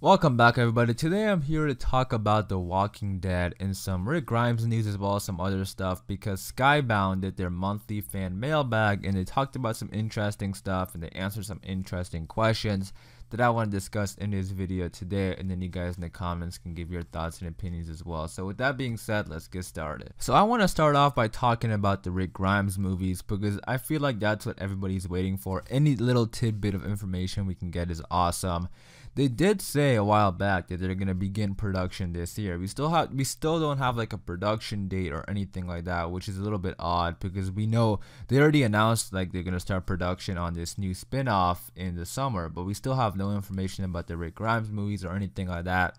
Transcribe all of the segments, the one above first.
Welcome back, everybody. Today I'm here to talk about The Walking Dead and some Rick Grimes news as well as some other stuff, because Skybound did their monthly fan mailbag and they talked about some interesting stuff and they answered some interesting questions that I want to discuss in this video today, and then you guys in the comments can give your thoughts and opinions as well. So with that being said, let's get started. So I want to start off by talking about the Rick Grimes movies, because I feel like that's what everybody's waiting for. Any little tidbit of information we can get is awesome. They did say a while back that they're gonna begin production this year. We still don't have like a production date or anything like that, which is a little bit odd because we know they already announced like they're gonna start production on this new spin-off in the summer, but we still have no information about the Rick Grimes movies or anything like that.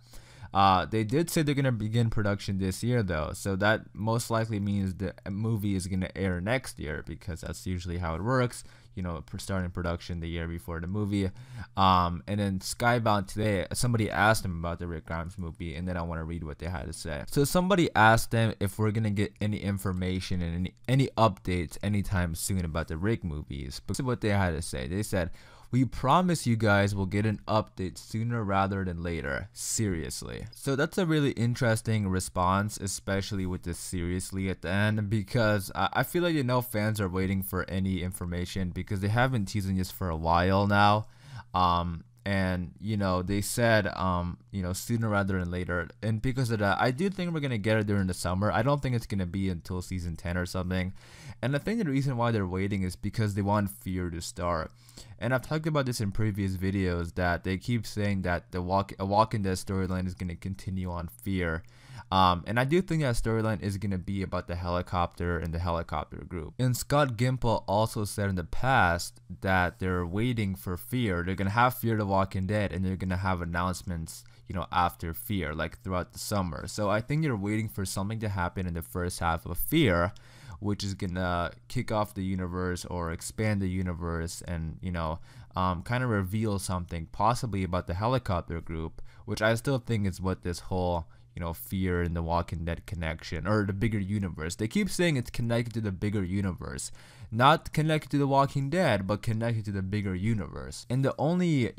They did say they're gonna begin production this year though, so that most likely means the movie is gonna air next year, because that's usually how it works. You know, starting production the year before the movie. And then Skybound today, somebody asked them about the Rick Grimes movie, and then I want to read what they had to say. So somebody asked them if we're gonna get any information and any updates anytime soon about the Rick movies. But this is what they had to say. They said, "We promise you guys will get an update sooner rather than later. Seriously." So that's a really interesting response, especially with this "seriously" at the end, because I feel like fans are waiting for any information because they have been teasing this for a while now. And they said sooner rather than later, and because of that I do think we're gonna get it during the summer. I don't think it's gonna be until season 10 or something, and I think the reason why they're waiting is because they want Fear to start. And I've talked about this in previous videos, that they keep saying that a Walking Dead storyline is going to continue on Fear. And I do think that storyline is going to be about the helicopter and the helicopter group. And Scott Gimple also said in the past that they're waiting for Fear. They're going to have Fear the Walking Dead, and they're going to have announcements after Fear, like throughout the summer. So I think they're waiting for something to happen in the first half of Fear, which is gonna kick off the universe or expand the universe, and kind of reveal something possibly about the helicopter group, which I still think is what this whole Fear and the Walking Dead connection, or the bigger universe. They keep saying it's connected to the bigger universe, not connected to the Walking Dead, but connected to the bigger universe. And the only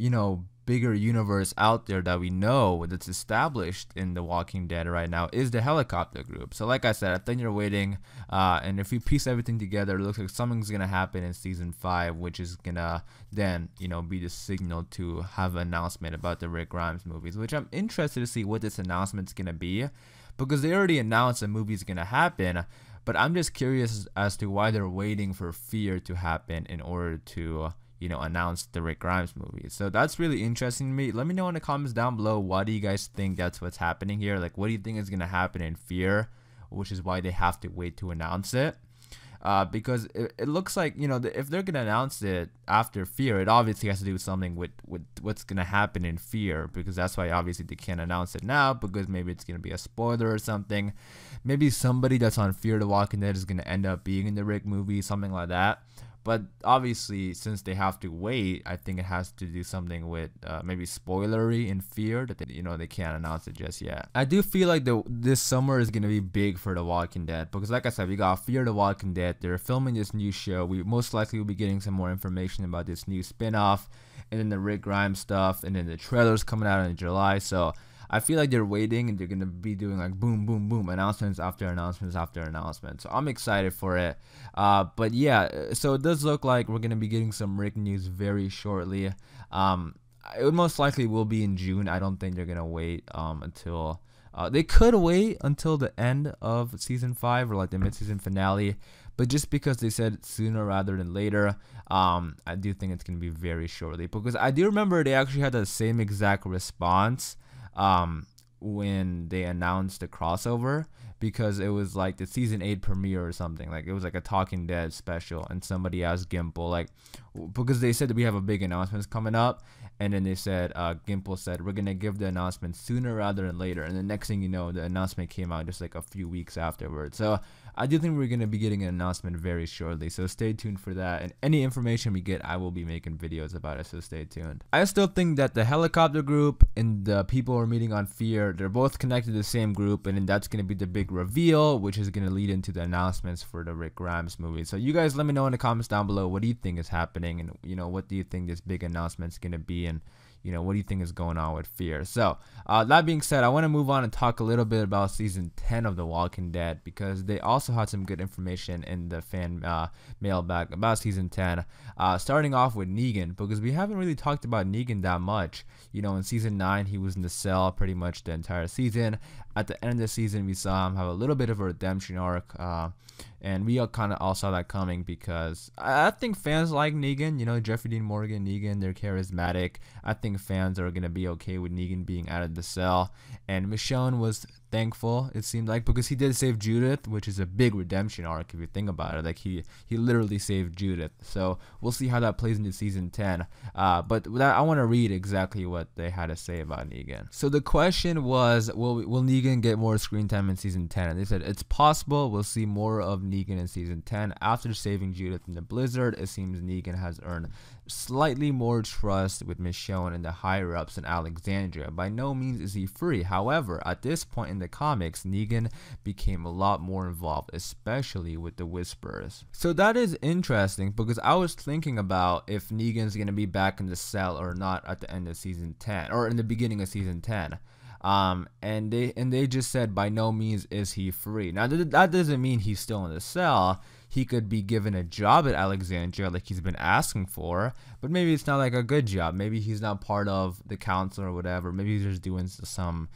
bigger universe out there that we know that's established in The Walking Dead right now is the helicopter group. So like I said, I think you're waiting, and if you piece everything together, it looks like something's gonna happen in season 5, which is gonna then be the signal to have an announcement about the Rick Grimes movies, which I'm interested to see what this announcement's gonna be, because they already announced the movie's gonna happen. But I'm just curious as to why they're waiting for Fear to happen in order to announce the Rick Grimes movie. So that's really interesting to me. Let me know in the comments down below, why do you guys think that's what's happening here? Like, what do you think is gonna happen in Fear, which is why they have to wait to announce it? Because it looks like if they're gonna announce it after Fear, it obviously has to do something with what's gonna happen in Fear, because that's why obviously they can't announce it now, because maybe it's gonna be a spoiler or something. Maybe somebody that's on Fear the Walking Dead is gonna end up being in the Rick movie, something like that. But obviously, since they have to wait, I think it has to do something with maybe spoilery in Fear, that they can't announce it just yet. I do feel like this summer is gonna be big for The Walking Dead, because like I said, we got Fear the Walking Dead. They're filming this new show. We most likely will be getting some more information about this new spin-off, and then the Rick Grimes stuff, and then the trailer's coming out in July. So I feel like they're waiting, and they're gonna be doing like boom, boom, boom, announcements after announcements after announcements. So I'm excited for it. But yeah, so it does look like we're gonna be getting some Rick news very shortly. It most likely will be in June. I don't think they're gonna wait until they could wait until the end of season 5 or like the mid-season finale. But just because they said sooner rather than later, I do think it's gonna be very shortly, because I do remember they actually had the same exact response when they announced the crossover, because it was like the season 8 premiere or something. Like, it was like a Talking Dead special, and somebody asked Gimple, like, because they said that we have a big announcements coming up, and then they said, Gimple said, we're gonna give the announcement sooner rather than later, and the next thing you know, the announcement came out just like a few weeks afterwards. So I do think we're gonna be getting an announcement very shortly, so stay tuned for that, and any information we get, I will be making videos about it, so stay tuned. I still think that the helicopter group and the people we're meeting on Fear, they're both connected to the same group, and then that's gonna be the big reveal, which is gonna lead into the announcements for the Rick Grimes movie. So you guys let me know in the comments down below, what do you think is happening, and what do you think this big announcement's gonna be, and what do you think is going on with Fear? So that being said, I want to move on and talk a little bit about season 10 of The Walking Dead, because they also had some good information in the fan mailbag about season 10. Starting off with Negan, because we haven't really talked about Negan that much. In season 9, he was in the cell pretty much the entire season. At the end of the season, we saw him have a little bit of a redemption arc, and we all kind of all saw that coming, because I think fans like Negan. Jeffrey Dean Morgan, Negan, they're charismatic. I think fans are gonna be okay with Negan being out of the cell. And Michonne was thankful, it seemed like, because he did save Judith, which is a big redemption arc if you think about it. Like he literally saved Judith. So we'll see how that plays into season 10. But I want to read exactly what they had to say about Negan. So the question was, will Negan get more screen time in season 10? And they said it's possible we'll see more of Negan in season 10. After saving Judith in the blizzard, it seems Negan has earned slightly more trust with Michonne and the higher ups in Alexandria. By no means is he free. However, at this point in the comics, Negan became a lot more involved, especially with the Whisperers. So that is interesting, because I was thinking about if Negan's gonna be back in the cell or not at the end of season 10, or in the beginning of season 10. And they just said by no means is he free. Now that doesn't mean he's still in the cell. He could be given a job at Alexandria like he's been asking for, but maybe it's not like a good job. Maybe he's not part of the council or whatever. Maybe he's just doing some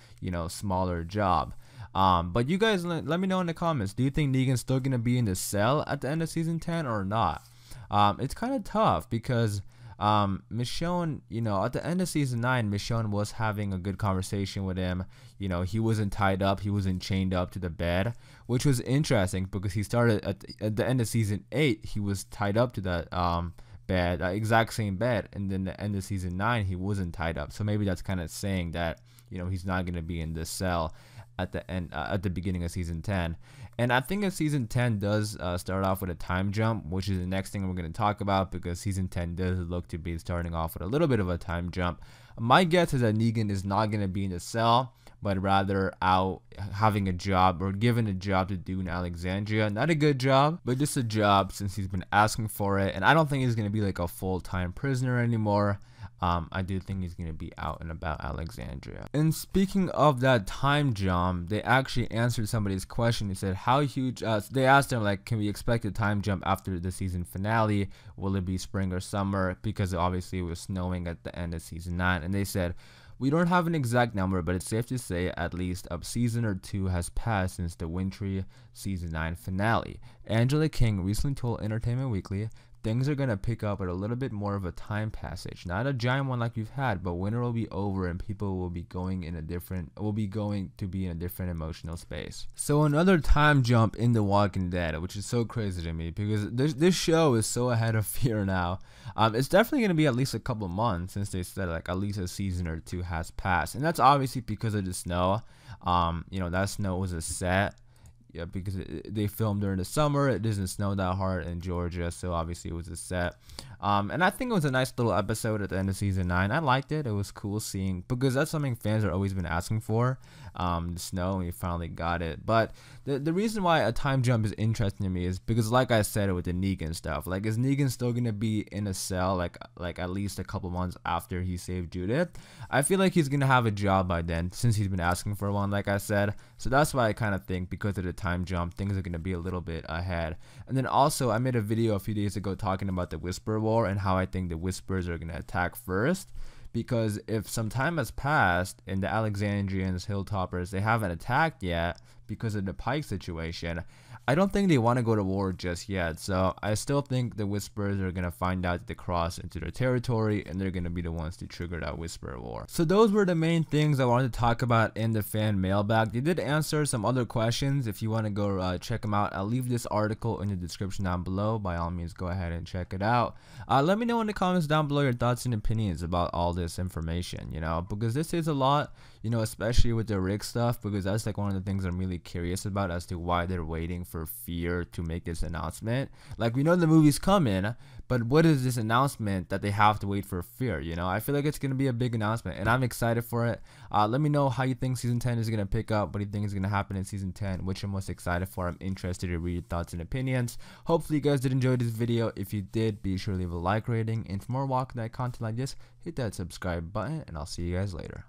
smaller job. But you guys let me know in the comments, do you think Negan's still gonna be in the cell at the end of season 10 or not? It's kind of tough, because Michonne, at the end of season 9, Michonne was having a good conversation with him. He wasn't tied up, he wasn't chained up to the bed, which was interesting, because he started at the end of season 8, he was tied up to that bed, that exact same bed, and then the end of season 9, he wasn't tied up. So maybe that's kind of saying that he's not going to be in the cell at the end, at the beginning of season 10. And I think if season 10 does start off with a time jump, which is the next thing we're going to talk about, because season 10 does look to be starting off with a little bit of a time jump. My guess is that Negan is not going to be in the cell, but rather out having a job, or given a job to do in Alexandria. Not a good job, but just a job since he's been asking for it. And I don't think he's going to be like a full-time prisoner anymore. I do think he's going to be out and about Alexandria. And speaking of that time jump, they actually answered somebody's question. They said, how huge, they asked him, like, can we expect a time jump after the season finale? Will it be spring or summer? Because obviously it was snowing at the end of season 9. And they said, we don't have an exact number, but it's safe to say at least a season or 2 has passed since the wintry season 9 finale. Angela King recently told Entertainment Weekly, things are going to pick up at a little bit more of a time passage. Not a giant one like we've had, but winter will be over and people will be going to be in a different emotional space. So another time jump in The Walking Dead, which is so crazy to me, because this show is so ahead of Fear now. It's definitely going to be at least a couple months, since they said like at least a season or 2 has passed. And that's obviously because of the snow. That snow was a set. Yeah, because they filmed during the summer. It doesn't snow that hard in Georgia, so obviously it was a set. And I think it was a nice little episode at the end of season 9. I liked it. It was cool seeing, because that's something fans are always been asking for. The snow, and we finally got it. But the reason why a time jump is interesting to me is because, like I said, with the Negan stuff, like, is Negan still gonna be in a cell like at least a couple months after he saved Judith? I feel like he's gonna have a job by then, since he's been asking for one, like I said. So that's why I kind of think, because of the time jump, things are gonna be a little bit ahead. And then also, I made a video a few days ago talking about the Whisper War and how I think the Whispers are gonna attack first. Because if some time has passed and the Alexandrians, Hilltoppers, they haven't attacked yet because of the Pike situation, I don't think they want to go to war just yet. So I still think the Whisperers are going to find out that they cross into their territory, and they're going to be the ones to trigger that Whisper War. So those were the main things I wanted to talk about in the fan mailbag. They did answer some other questions. If you want to go check them out, I'll leave this article in the description down below. By all means, go ahead and check it out. Let me know in the comments down below your thoughts and opinions about all this information, because this is a lot, especially with the Rick stuff, because that's like one of the things I'm really curious about as to why they're waiting for Fear to make this announcement. Like, we know the movie's coming, but what is this announcement that they have to wait for Fear? You know, I feel like it's gonna be a big announcement, and I'm excited for it. Let me know how you think season 10 is gonna pick up. What do you think is gonna happen in season 10? Which I'm most excited for. I'm interested to read your thoughts and opinions. Hopefully you guys did enjoy this video. If you did, be sure to leave a like rating, and for more Walking Dead content like this, hit that subscribe button, and I'll see you guys later.